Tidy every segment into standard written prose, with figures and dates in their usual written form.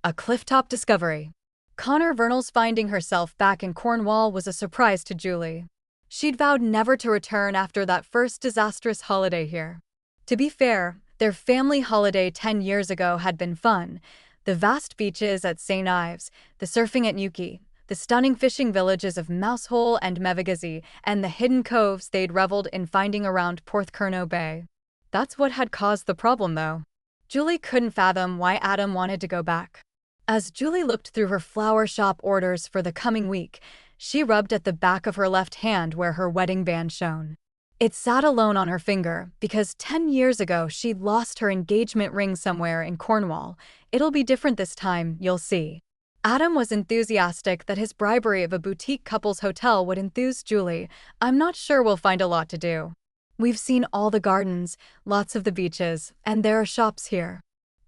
A Clifftop Discovery. Connor Vernal's finding herself back in Cornwall was a surprise to Julie. She'd vowed never to return after that first disastrous holiday here. To be fair, their family holiday 10 years ago had been fun. The vast beaches at St. Ives, the surfing at Newquay, the stunning fishing villages of Mousehole and Mevagissey, and the hidden coves they'd reveled in finding around Porthcurno Bay. That's what had caused the problem, though. Julie couldn't fathom why Adam wanted to go back. As Julie looked through her flower shop orders for the coming week, she rubbed at the back of her left hand where her wedding band shone. It sat alone on her finger because 10 years ago she'd lost her engagement ring somewhere in Cornwall. It'll be different this time, you'll see. Adam was enthusiastic that his bribery of a boutique couples hotel would enthuse Julie. I'm not sure we'll find a lot to do. We've seen all the gardens, lots of the beaches, and there are shops here.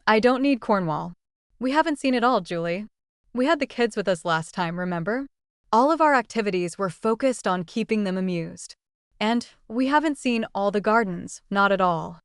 I don't need Cornwall. We haven't seen it all, Julie. We had the kids with us last time, remember? All of our activities were focused on keeping them amused. And we haven't seen all the gardens, not at all.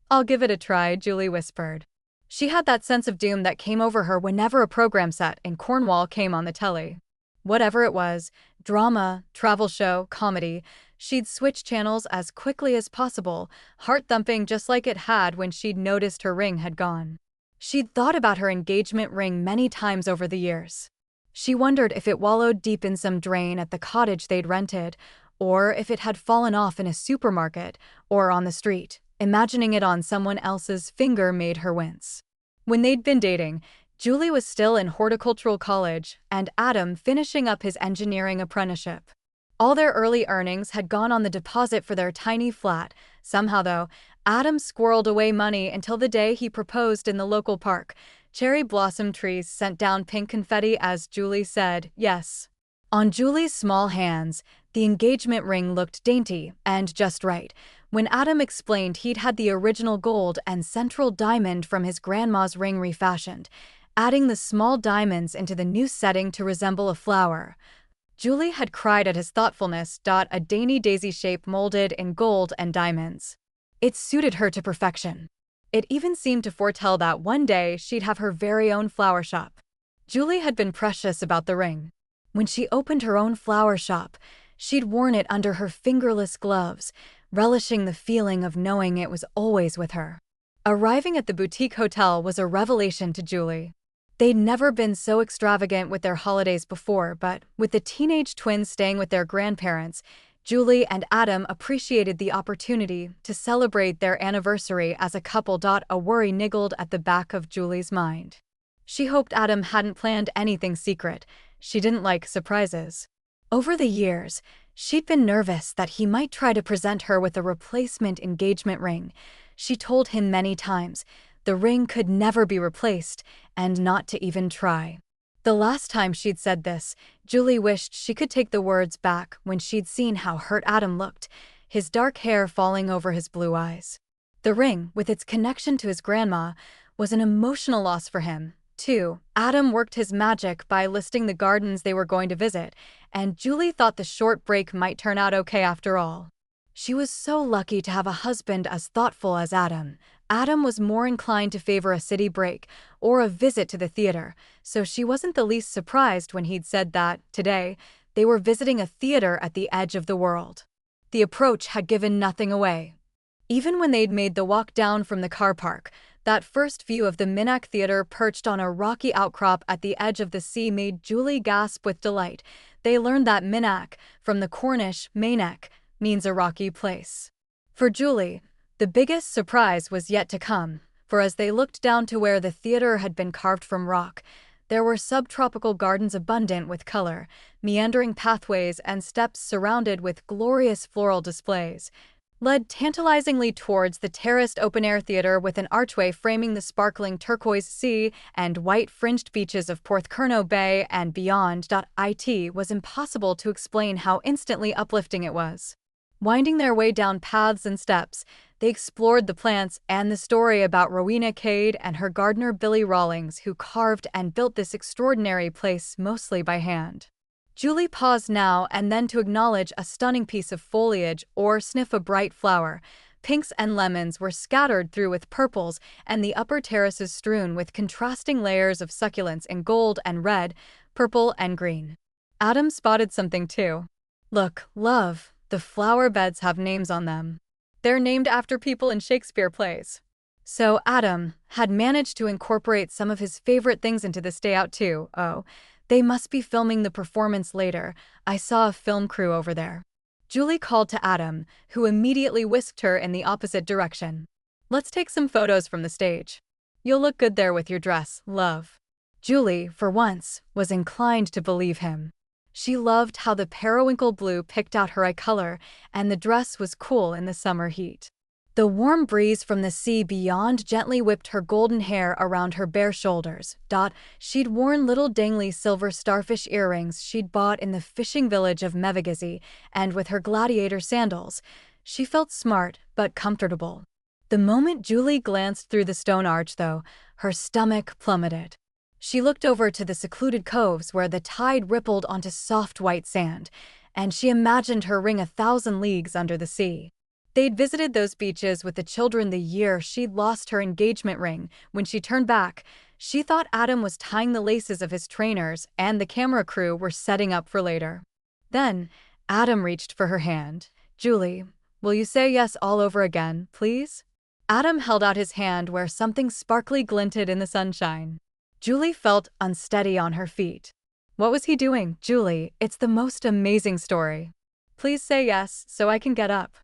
I'll give it a try, Julie whispered. She had that sense of doom that came over her whenever a program set in Cornwall came on the telly. Whatever it was, drama, travel show, comedy, she'd switch channels as quickly as possible, heart-thumping just like it had when she'd noticed her ring had gone. She'd thought about her engagement ring many times over the years. She wondered if it wallowed deep in some drain at the cottage they'd rented, or if it had fallen off in a supermarket or on the street. Imagining it on someone else's finger made her wince. When they'd been dating, Julie was still in horticultural college and Adam finishing up his engineering apprenticeship. All their early earnings had gone on the deposit for their tiny flat. Somehow, though, Adam squirreled away money until the day he proposed in the local park. Cherry blossom trees sent down pink confetti as Julie said yes. On Julie's small hands, the engagement ring looked dainty and just right. When Adam explained he'd had the original gold and central diamond from his grandma's ring refashioned, adding the small diamonds into the new setting to resemble a flower. Julie had cried at his thoughtfulness. A dainty daisy shape molded in gold and diamonds. It suited her to perfection. It even seemed to foretell that one day she'd have her very own flower shop. Julie had been precious about the ring. When she opened her own flower shop, she'd worn it under her fingerless gloves, relishing the feeling of knowing it was always with her. Arriving at the boutique hotel was a revelation to Julie. They'd never been so extravagant with their holidays before, but with the teenage twins staying with their grandparents, Julie and Adam appreciated the opportunity to celebrate their anniversary as a couple. A worry niggled at the back of Julie's mind. She hoped Adam hadn't planned anything secret. She didn't like surprises. Over the years, she'd been nervous that he might try to present her with a replacement engagement ring. She told him many times the ring could never be replaced and not to even try. The last time she'd said this, Julie wished she could take the words back when she'd seen how hurt Adam looked, his dark hair falling over his blue eyes. The ring, with its connection to his grandma, was an emotional loss for him, too. Adam worked his magic by listing the gardens they were going to visit, and Julie thought the short break might turn out okay after all. She was so lucky to have a husband as thoughtful as Adam. Adam was more inclined to favor a city break or a visit to the theater, so she wasn't the least surprised when he'd said that, today, they were visiting a theater at the edge of the world. The approach had given nothing away. Even when they'd made the walk down from the car park, that first view of the Minack Theater perched on a rocky outcrop at the edge of the sea made Julie gasp with delight. They learned that Minack, from the Cornish Maenach, means a rocky place. For Julie, the biggest surprise was yet to come, for as they looked down to where the theater had been carved from rock, there were subtropical gardens abundant with color, meandering pathways and steps surrounded with glorious floral displays, led tantalizingly towards the terraced open-air theater with an archway framing the sparkling turquoise sea and white-fringed beaches of Porthcurno Bay and beyond. It was impossible to explain how instantly uplifting it was. Winding their way down paths and steps, they explored the plants and the story about Rowena Cade and her gardener Billy Rawlings, who carved and built this extraordinary place mostly by hand. Julie paused now and then to acknowledge a stunning piece of foliage or sniff a bright flower, Pinks and lemons were scattered through with purples, and the upper terraces strewn with contrasting layers of succulents in gold and red, purple and green. Adam spotted something too. Look, love, the flower beds have names on them. They're named after people in Shakespeare plays. So Adam had managed to incorporate some of his favorite things into this day out too. Oh, they must be filming the performance later. I saw a film crew over there. Julie called to Adam, who immediately whisked her in the opposite direction. Let's take some photos from the stage. You'll look good there with your dress, love. Julie, for once, was inclined to believe him. She loved how the periwinkle blue picked out her eye color, and the dress was cool in the summer heat. The warm breeze from the sea beyond gently whipped her golden hair around her bare shoulders. She'd worn little dangly silver starfish earrings she'd bought in the fishing village of Mevagissey, and with her gladiator sandals, she felt smart but comfortable. The moment Julie glanced through the stone arch, though, her stomach plummeted. She looked over to the secluded coves where the tide rippled onto soft white sand, and she imagined her ring 1,000 leagues under the sea. They'd visited those beaches with the children the year she'd lost her engagement ring. When she turned back, she thought Adam was tying the laces of his trainers and the camera crew were setting up for later. Then, Adam reached for her hand. Julie, will you say yes all over again, please? Adam held out his hand where something sparkly glinted in the sunshine. Julie felt unsteady on her feet. What was he doing? Julie, it's the most amazing story. Please say yes so I can get up.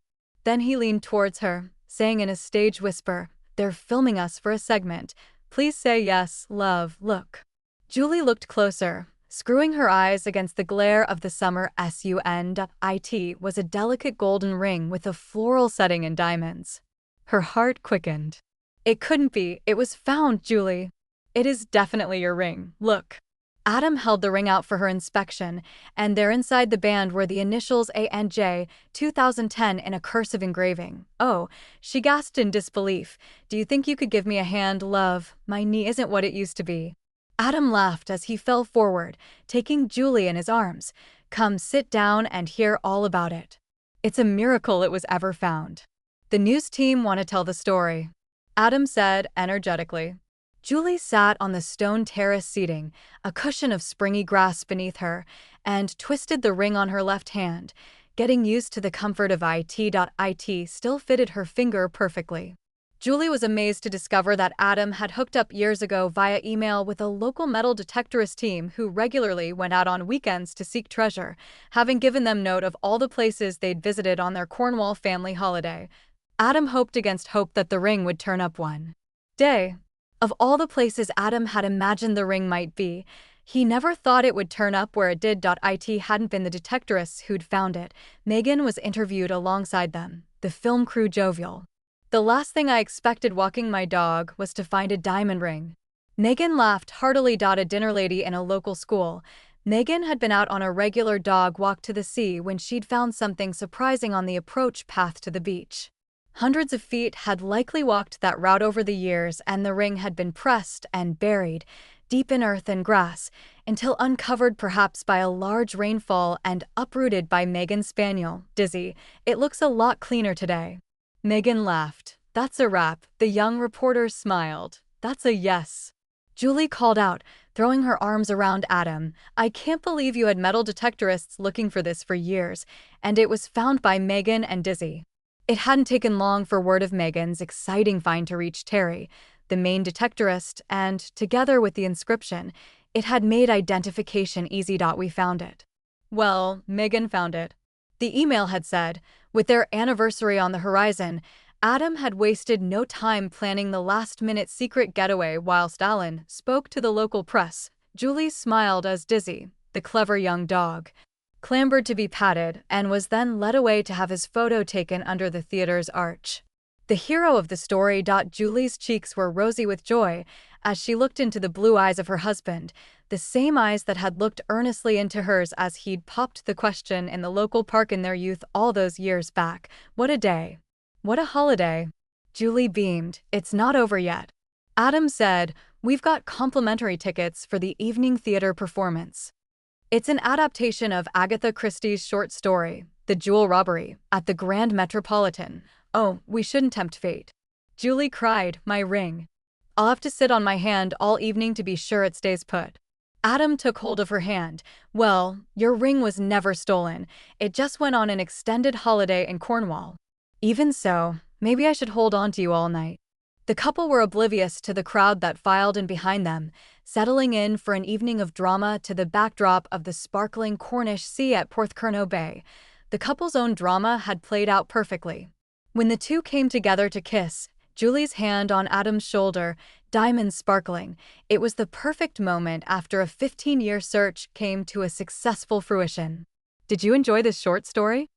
Then he leaned towards her, saying in a stage whisper, they're filming us for a segment. Please say yes, love, look. Julie looked closer, screwing her eyes against the glare of the summer sun. Was a delicate golden ring with a floral setting in diamonds. Her heart quickened. It couldn't be, it was found, Julie. It is definitely your ring, look. Adam held the ring out for her inspection, and there inside the band were the initials A&J, 2010 in a cursive engraving. Oh, she gasped in disbelief. Do you think you could give me a hand, love? My knee isn't what it used to be. Adam laughed as he fell forward, taking Julie in his arms. Come sit down and hear all about it. It's a miracle it was ever found. The news team want to tell the story, Adam said energetically. Julie sat on the stone terrace seating, a cushion of springy grass beneath her, and twisted the ring on her left hand. Getting used to the comfort of it still fitted her finger perfectly. Julie was amazed to discover that Adam had hooked up years ago via email with a local metal detectorist team who regularly went out on weekends to seek treasure, having given them note of all the places they'd visited on their Cornwall family holiday. Adam hoped against hope that the ring would turn up one day. Of all the places Adam had imagined the ring might be, he never thought it would turn up where it did. It hadn't been the detectorists who'd found it. Megan was interviewed alongside them, the film crew jovial. The last thing I expected walking my dog was to find a diamond ring. Megan laughed heartily. A dinner lady in a local school. Megan had been out on a regular dog walk to the sea when she'd found something surprising on the approach path to the beach. Hundreds of feet had likely walked that route over the years, and the ring had been pressed and buried, deep in earth and grass, until uncovered perhaps by a large rainfall and uprooted by Megan's spaniel, Dizzy. It looks a lot cleaner today. Megan laughed. That's a wrap. The young reporter smiled. That's a yes. Julie called out, throwing her arms around Adam. I can't believe you had metal detectorists looking for this for years, and it was found by Megan and Dizzy. It hadn't taken long for word of Megan's exciting find to reach Terry, the main detectorist, and, together with the inscription, it had made identification easy. We found it. Well, Megan found it. The email had said, with their anniversary on the horizon, Adam had wasted no time planning the last-minute secret getaway whilst Alan spoke to the local press. Julie smiled as Dizzy, the clever young dog, clambered to be patted and was then led away to have his photo taken under the theater's arch. The hero of the story. Julie's cheeks were rosy with joy as she looked into the blue eyes of her husband, the same eyes that had looked earnestly into hers as he'd popped the question in the local park in their youth all those years back. What a day. What a holiday. Julie beamed. It's not over yet. Adam said, we've got complimentary tickets for the evening theater performance. It's an adaptation of Agatha Christie's short story, The Jewel Robbery, at the Grand Metropolitan. Oh, we shouldn't tempt fate. Julie cried, my ring. I'll have to sit on my hand all evening to be sure it stays put. Adam took hold of her hand. Well, your ring was never stolen. It just went on an extended holiday in Cornwall. Even so, maybe I should hold on to you all night. The couple were oblivious to the crowd that filed in behind them, settling in for an evening of drama to the backdrop of the sparkling Cornish sea at Porthcurno Bay. The couple's own drama had played out perfectly. When the two came together to kiss, Julie's hand on Adam's shoulder, diamonds sparkling, it was the perfect moment after a 15-year search came to a successful fruition. Did you enjoy this short story?